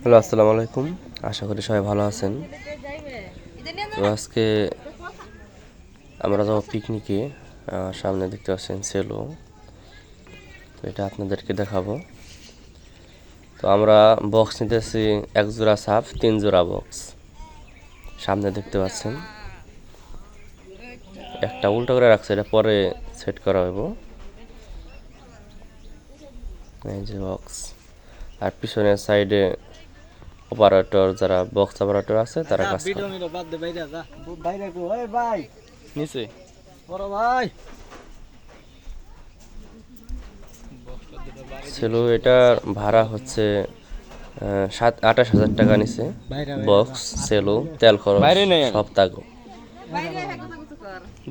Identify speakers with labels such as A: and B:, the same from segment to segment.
A: Hello, আসসালামু আলাইকুম। আশা করি সবাই ভালো আছেন। তো আজকে আমরা যাবো পিকনিকে। সামনে দেখতে পাচ্ছেন সেলো, তো এটা আপনাদেরকে দেখাবো। তো আমরা বক্স নিতেছি 1 জোড়া সাপ, 3 জোড়া বক্স। সামনে দেখতে পাচ্ছেন একটা উল্টো করে রাখছে, এটা পরে সেট করা হইব। এই যে বক্স, আর পিছনের সাইডে অপারেটর, যারা বক্স অপারেটর আছে তারা কাজ করে। নিচে সেলো, এটার ভাড়া হচ্ছে 28,000 টাকা নিছে। বক্স, সেলো, তেল খরচ সব তাগো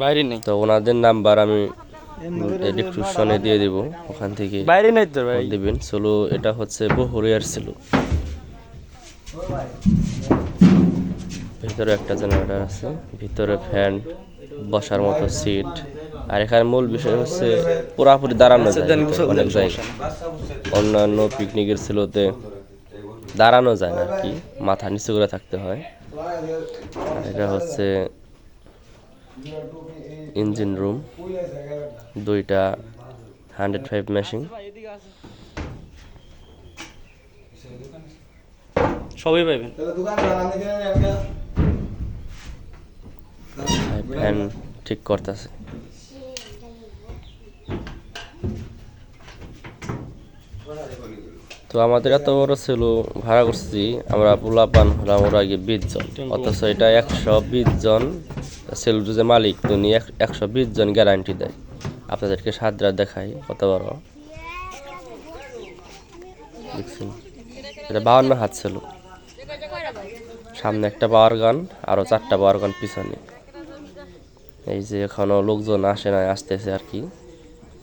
A: বাইরে নেই। তো ওনাদের নাম্বার আমি ডিসক্রিপশনে দিয়ে দিব, ওখান থেকে বাইরে নেই তো ভাই দিবেন। সেলো এটা হচ্ছে বহুরিয়ার সেলো। ভিতরে একটা জেনারেটর আছে, ভিতরে ফ্যান, বসার মতো সিট। আর এখানে মূল বিষয় হচ্ছে পুরাপুরি দাঁড়ানো যায় অনেক জায়গা। অন্যান্য পিকনিকের সেলোতে দাঁড়ানো যায় না আর কি, মাথা নিচু করে থাকতে হয়। আর এটা হচ্ছে ইঞ্জিন রুম, 2টা 105 মেশিন, সবই পাইবেন। ফ্যান ঠিক করতেছে। তো আমাদের এত বড় ছিল, ভাড়া করছি আমরা পোলাপান হলাম ওরা আগে 20 জন, অথচ এটা 120 জন। সেলুর যে মালিক উনি 120 জন গ্যারান্টি দেয়। আপনাদেরকে সাদরা দেখাই কত বড় দেখছেন। এটা 52 হাত ছিল। সামনে একটা পাওয়ার গান, আরো 4টা পাওয়ার গান পিছনে। এই যে এখনো লোকজন আসে না, আসতেছে আর কি।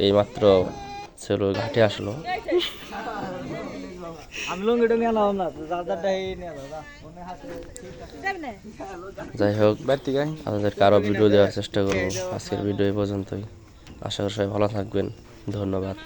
A: এই মাত্র ছিল ঘাটে আসলো। যাই হোক, আপনাদেরকে আরো ভিডিও দেওয়ার চেষ্টা করবো। আজকের ভিডিও এই পর্যন্তই। আশা করি সবাই ভালো থাকবেন। ধন্যবাদ।